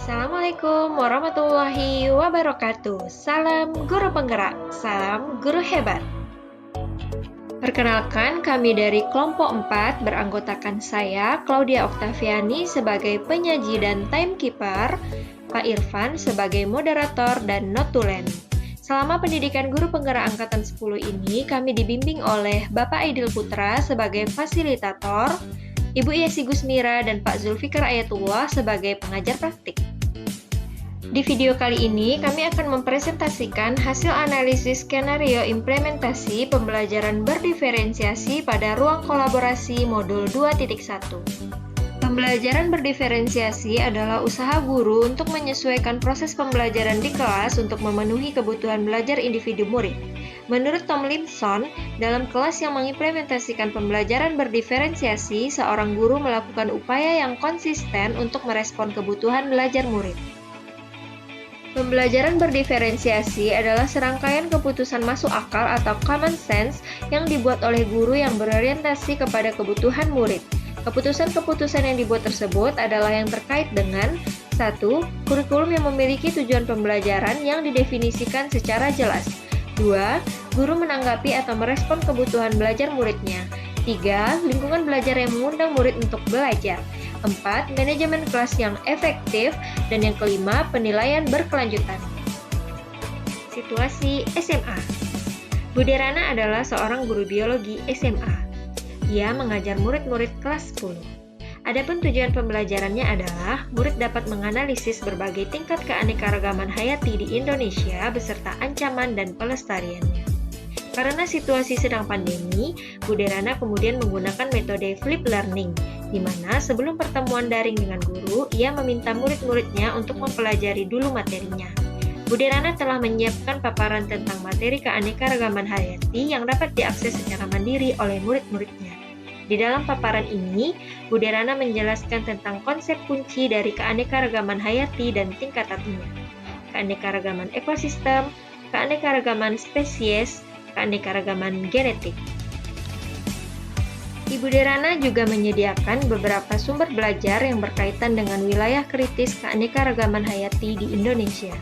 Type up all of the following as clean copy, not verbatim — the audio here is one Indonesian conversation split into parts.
Assalamualaikum warahmatullahi wabarakatuh. Salam guru penggerak, salam guru hebat. Perkenalkan, kami dari kelompok 4 beranggotakan saya, Claudia Oktaviani sebagai penyaji dan timekeeper, Pak Irfan sebagai moderator dan notulen. Selama pendidikan guru penggerak angkatan 10 ini, kami dibimbing oleh Bapak Aidil Putra sebagai fasilitator, Ibu Yesi Gusmira dan Pak Zulfikar Ayatullah sebagai pengajar praktik. Di video kali ini, kami akan mempresentasikan hasil analisis skenario implementasi pembelajaran berdiferensiasi pada ruang kolaborasi modul 2.1. Pembelajaran berdiferensiasi adalah usaha guru untuk menyesuaikan proses pembelajaran di kelas untuk memenuhi kebutuhan belajar individu murid. Menurut Tom Limpson, dalam kelas yang mengimplementasikan pembelajaran berdiferensiasi, seorang guru melakukan upaya yang konsisten untuk merespon kebutuhan belajar murid. Pembelajaran berdiferensiasi adalah serangkaian keputusan masuk akal atau common sense yang dibuat oleh guru yang berorientasi kepada kebutuhan murid. Keputusan-keputusan yang dibuat tersebut adalah yang terkait dengan 1. Kurikulum yang memiliki tujuan pembelajaran yang didefinisikan secara jelas. 2. Guru menanggapi atau merespon kebutuhan belajar muridnya. 3. Lingkungan belajar yang mengundang murid untuk belajar. 4. Manajemen kelas yang efektif. Dan yang kelima, penilaian berkelanjutan. Situasi SMA. Bude Rana adalah seorang guru biologi SMA. Ia mengajar murid-murid kelas 10. Adapun tujuan pembelajarannya adalah murid dapat menganalisis berbagai tingkat keanekaragaman hayati di Indonesia beserta ancaman dan pelestariannya. Karena situasi sedang pandemi, Bude Rana kemudian menggunakan metode flip learning, di mana sebelum pertemuan daring dengan guru, ia meminta murid-muridnya untuk mempelajari dulu materinya. Bude Rana telah menyiapkan paparan tentang materi keanekaragaman hayati yang dapat diakses secara mandiri oleh murid-muridnya. Di dalam paparan ini, Bude Rana menjelaskan tentang konsep kunci dari keanekaragaman hayati dan tingkatannya. Keanekaragaman ekosistem, keanekaragaman spesies, keanekaragaman genetik. Ibu Derana juga menyediakan beberapa sumber belajar yang berkaitan dengan wilayah kritis keanekaragaman hayati di Indonesia.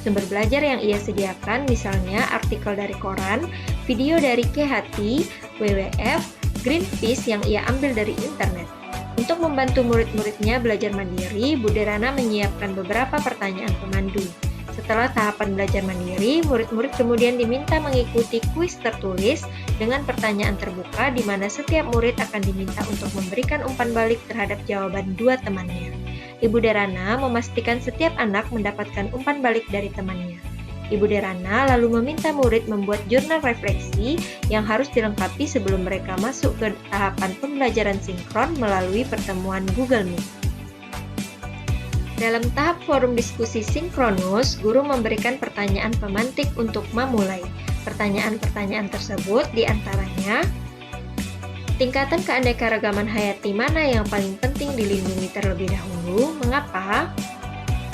Sumber belajar yang ia sediakan misalnya artikel dari koran, video dari Kehati, WWF, Greenpeace yang ia ambil dari internet. Untuk membantu murid-muridnya belajar mandiri, Bu Derana menyiapkan beberapa pertanyaan pemandu. Setelah tahapan belajar mandiri, murid-murid kemudian diminta mengikuti kuis tertulis dengan pertanyaan terbuka di mana setiap murid akan diminta untuk memberikan umpan balik terhadap jawaban dua temannya. Ibu Derana memastikan setiap anak mendapatkan umpan balik dari temannya. Ibu Derana lalu meminta murid membuat jurnal refleksi yang harus dilengkapi sebelum mereka masuk ke tahapan pembelajaran sinkron melalui pertemuan Google Meet. Dalam tahap forum diskusi sinkronus, guru memberikan pertanyaan pemantik untuk memulai. Pertanyaan-pertanyaan tersebut diantaranya, tingkatan keanekaragaman hayati mana yang paling penting dilindungi terlebih dahulu? Mengapa?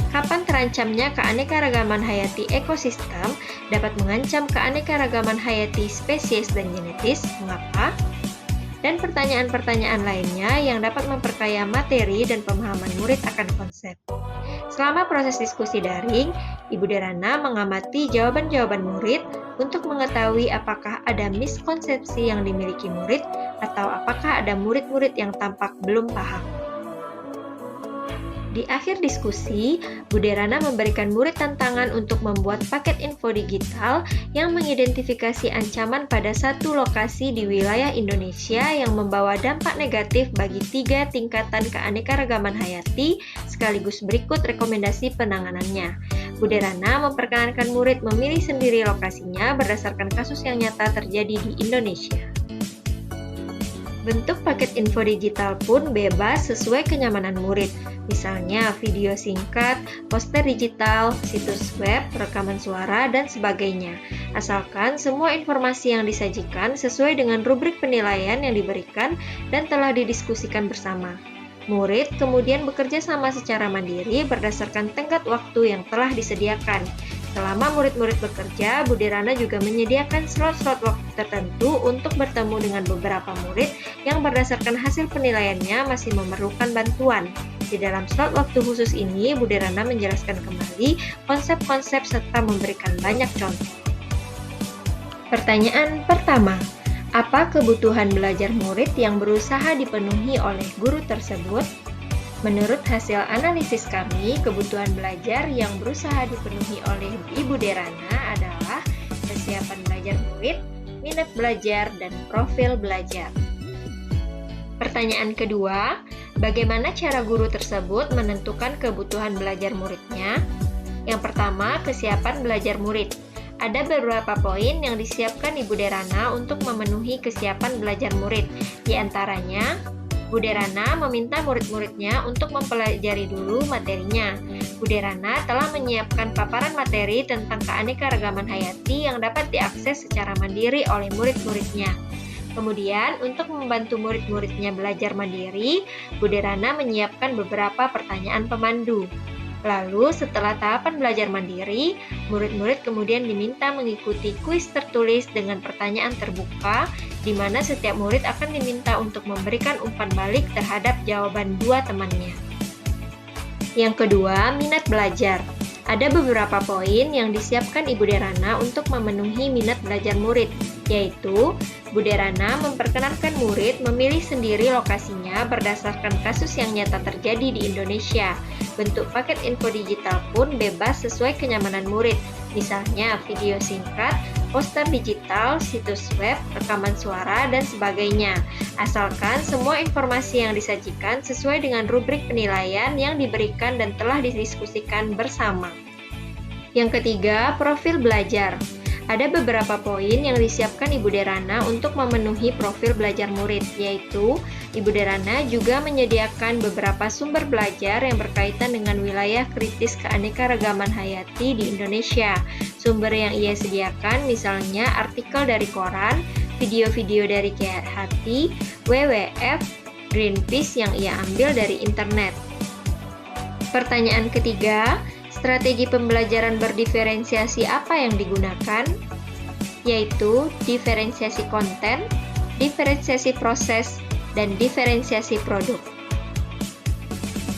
Kapan terancamnya keanekaragaman hayati ekosistem dapat mengancam keanekaragaman hayati spesies dan genetis? Mengapa? Dan pertanyaan-pertanyaan lainnya yang dapat memperkaya materi dan pemahaman murid akan konsep. Selama proses diskusi daring, Ibu Derana mengamati jawaban-jawaban murid untuk mengetahui apakah ada miskonsepsi yang dimiliki murid atau apakah ada murid-murid yang tampak belum paham. Di akhir diskusi, Bu Derana memberikan murid tantangan untuk membuat paket info digital yang mengidentifikasi ancaman pada satu lokasi di wilayah Indonesia yang membawa dampak negatif bagi 3 tingkatan keanekaragaman hayati, sekaligus berikut rekomendasi penanganannya. Bu Derana memperkenankan murid memilih sendiri lokasinya berdasarkan kasus yang nyata terjadi di Indonesia. Bentuk paket info digital pun bebas sesuai kenyamanan murid, misalnya video singkat, poster digital, situs web, rekaman suara, dan sebagainya. Asalkan semua informasi yang disajikan sesuai dengan rubrik penilaian yang diberikan dan telah didiskusikan bersama. Murid kemudian bekerja sama secara mandiri berdasarkan tenggat waktu yang telah disediakan. Selama murid-murid bekerja, Bu Derana juga menyediakan slot-slot waktu tertentu untuk bertemu dengan beberapa murid yang berdasarkan hasil penilaiannya masih memerlukan bantuan. Di dalam slot waktu khusus ini, Bude Rana menjelaskan kembali konsep-konsep serta memberikan banyak contoh. Pertanyaan pertama, apa kebutuhan belajar murid yang berusaha dipenuhi oleh guru tersebut? Menurut hasil analisis kami, kebutuhan belajar yang berusaha dipenuhi oleh Ibu Derana adalah kesiapan belajar murid, minat belajar, dan profil belajar. Pertanyaan kedua, bagaimana cara guru tersebut menentukan kebutuhan belajar muridnya? Yang pertama, kesiapan belajar murid. Ada beberapa poin yang disiapkan Ibu Derana untuk memenuhi kesiapan belajar murid. Di antaranya, Bude Rana meminta murid-muridnya untuk mempelajari dulu materinya. Bude Rana telah menyiapkan paparan materi tentang keanekaragaman hayati yang dapat diakses secara mandiri oleh murid-muridnya. Kemudian, untuk membantu murid-muridnya belajar mandiri, Bude Rana menyiapkan beberapa pertanyaan pemandu. Lalu, setelah tahapan belajar mandiri, murid-murid kemudian diminta mengikuti kuis tertulis dengan pertanyaan terbuka, di mana setiap murid akan diminta untuk memberikan umpan balik terhadap jawaban dua temannya. Yang kedua, minat belajar. Ada beberapa poin yang disiapkan Ibu Derana untuk memenuhi minat belajar murid, yaitu Bu Derana memperkenankan murid memilih sendiri lokasinya berdasarkan kasus yang nyata terjadi di Indonesia. Bentuk paket info digital pun bebas sesuai kenyamanan murid, misalnya video singkat, poster digital, situs web, rekaman suara, dan sebagainya. Asalkan semua informasi yang disajikan sesuai dengan rubrik penilaian yang diberikan dan telah didiskusikan bersama. Yang ketiga, profil belajar. Ada beberapa poin yang disiapkan Ibu Derana untuk memenuhi profil belajar murid, yaitu Ibu Derana juga menyediakan beberapa sumber belajar yang berkaitan dengan wilayah kritis keanekaragaman hayati di Indonesia. Sumber yang ia sediakan misalnya artikel dari koran, video-video dari KHT, WWF, Greenpeace yang ia ambil dari internet. Pertanyaan ketiga, strategi pembelajaran berdiferensiasi apa yang digunakan? Yaitu diferensiasi konten, diferensiasi proses, dan diferensiasi produk.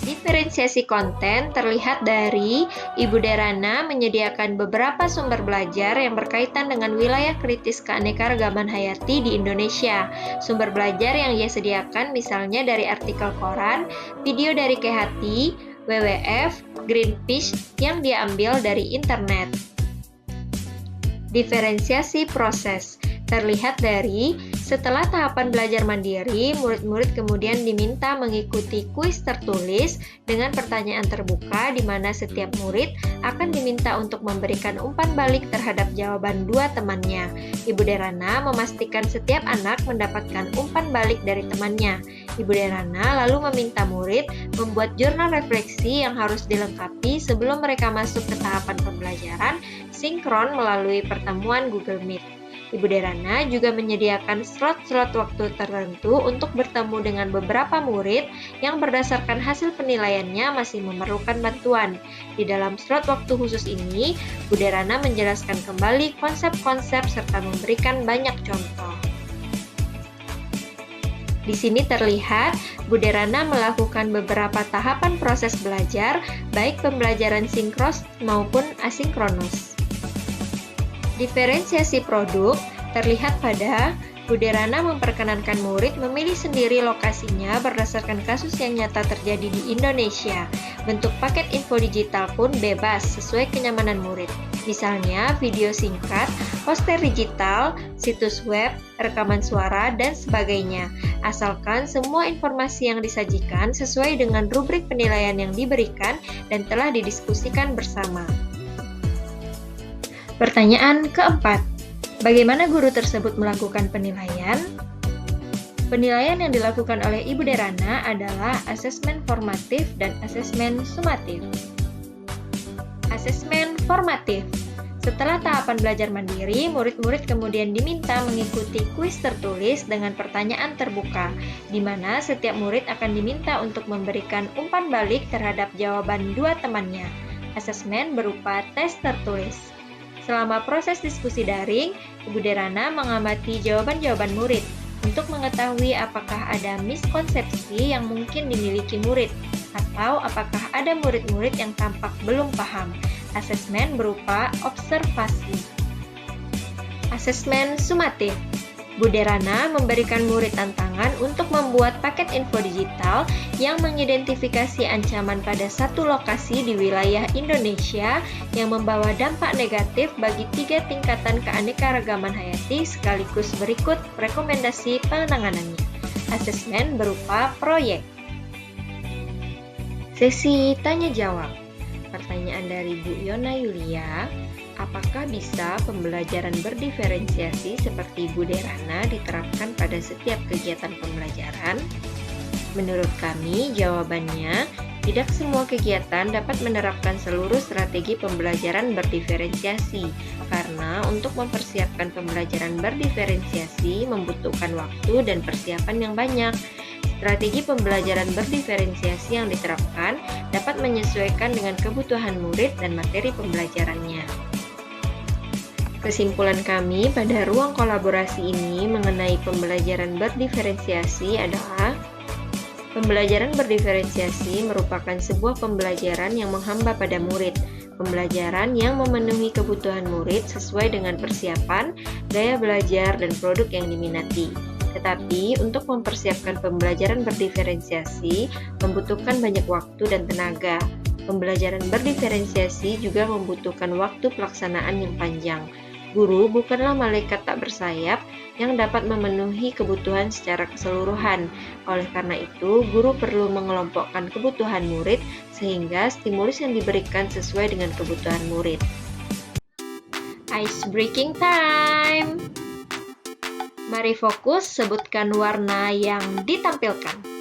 Diferensiasi konten terlihat dari Ibu Derana menyediakan beberapa sumber belajar yang berkaitan dengan wilayah kritis keanekaragaman hayati di Indonesia. Sumber belajar yang ia sediakan misalnya dari artikel koran, video dari KHT, WWF, Greenpeace yang diambil dari internet. Diferensiasi proses terlihat dari setelah tahapan belajar mandiri, murid-murid kemudian diminta mengikuti kuis tertulis dengan pertanyaan terbuka di mana setiap murid akan diminta untuk memberikan umpan balik terhadap jawaban dua temannya. Ibu Derana memastikan setiap anak mendapatkan umpan balik dari temannya. Ibu Derana lalu meminta murid membuat jurnal refleksi yang harus dilengkapi sebelum mereka masuk ke tahapan pembelajaran sinkron melalui pertemuan Google Meet. Ibu Derana juga menyediakan slot-slot waktu tertentu untuk bertemu dengan beberapa murid yang berdasarkan hasil penilaiannya masih memerlukan bantuan. Di dalam slot waktu khusus ini, Bu Derana menjelaskan kembali konsep-konsep serta memberikan banyak contoh. Di sini terlihat Bu Derana melakukan beberapa tahapan proses belajar, baik pembelajaran sinkros maupun asinkronus. Diferensiasi produk terlihat pada Bu Derana memperkenankan murid memilih sendiri lokasinya berdasarkan kasus yang nyata terjadi di Indonesia. Bentuk paket info digital pun bebas sesuai kenyamanan murid. Misalnya video singkat, poster digital, situs web, rekaman suara, dan sebagainya. Asalkan semua informasi yang disajikan sesuai dengan rubrik penilaian yang diberikan dan telah didiskusikan bersama. Pertanyaan keempat, bagaimana guru tersebut melakukan penilaian? Penilaian yang dilakukan oleh Ibu Derana adalah asesmen formatif dan asesmen sumatif. Asesmen formatif. Setelah tahapan belajar mandiri, murid-murid kemudian diminta mengikuti kuis tertulis dengan pertanyaan terbuka, di mana setiap murid akan diminta untuk memberikan umpan balik terhadap jawaban dua temannya. Asesmen berupa tes tertulis. Selama proses diskusi daring, Ibu Derana mengamati jawaban-jawaban murid untuk mengetahui apakah ada miskonsepsi yang mungkin dimiliki murid Atau apakah ada murid-murid yang tampak belum paham? Asesmen berupa observasi. Asesmen sumatif. Bude Rana memberikan murid tantangan untuk membuat paket info digital yang mengidentifikasi ancaman pada satu lokasi di wilayah Indonesia yang membawa dampak negatif bagi 3 tingkatan keanekaragaman hayati sekaligus berikut rekomendasi penanganannya. Asesmen berupa proyek. Sesi tanya jawab. Pertanyaan dari Bu Yona Yulia. Apakah bisa pembelajaran berdiferensiasi seperti Bude Rana diterapkan pada setiap kegiatan pembelajaran? Menurut kami, jawabannya, tidak semua kegiatan dapat menerapkan seluruh strategi pembelajaran berdiferensiasi, karena untuk mempersiapkan pembelajaran berdiferensiasi membutuhkan waktu dan persiapan yang banyak. Strategi pembelajaran berdiferensiasi yang diterapkan dapat menyesuaikan dengan kebutuhan murid dan materi pembelajarannya. Kesimpulan kami pada ruang kolaborasi ini mengenai pembelajaran berdiferensiasi adalah pembelajaran berdiferensiasi merupakan sebuah pembelajaran yang menghamba pada murid, pembelajaran yang memenuhi kebutuhan murid sesuai dengan persiapan, gaya belajar, dan produk yang diminati. Tetapi, untuk mempersiapkan pembelajaran berdiferensiasi membutuhkan banyak waktu dan tenaga. Pembelajaran berdiferensiasi juga membutuhkan waktu pelaksanaan yang panjang. Guru bukanlah malaikat tak bersayap yang dapat memenuhi kebutuhan secara keseluruhan. Oleh karena itu, guru perlu mengelompokkan kebutuhan murid sehingga stimulus yang diberikan sesuai dengan kebutuhan murid. Ice breaking time! Mari fokus sebutkan warna yang ditampilkan.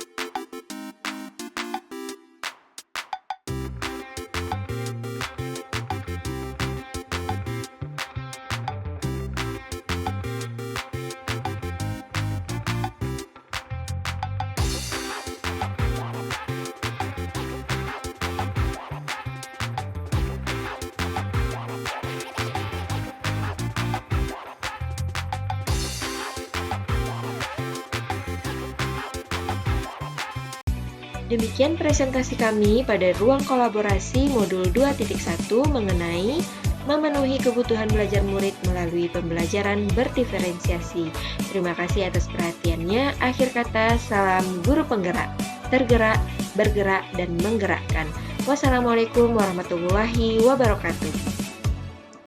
Demikian presentasi kami pada ruang kolaborasi modul 2.1 mengenai memenuhi kebutuhan belajar murid melalui pembelajaran berdiferensiasi. Terima kasih atas perhatiannya. Akhir kata, salam guru penggerak, tergerak, bergerak, dan menggerakkan. Wassalamualaikum warahmatullahi wabarakatuh.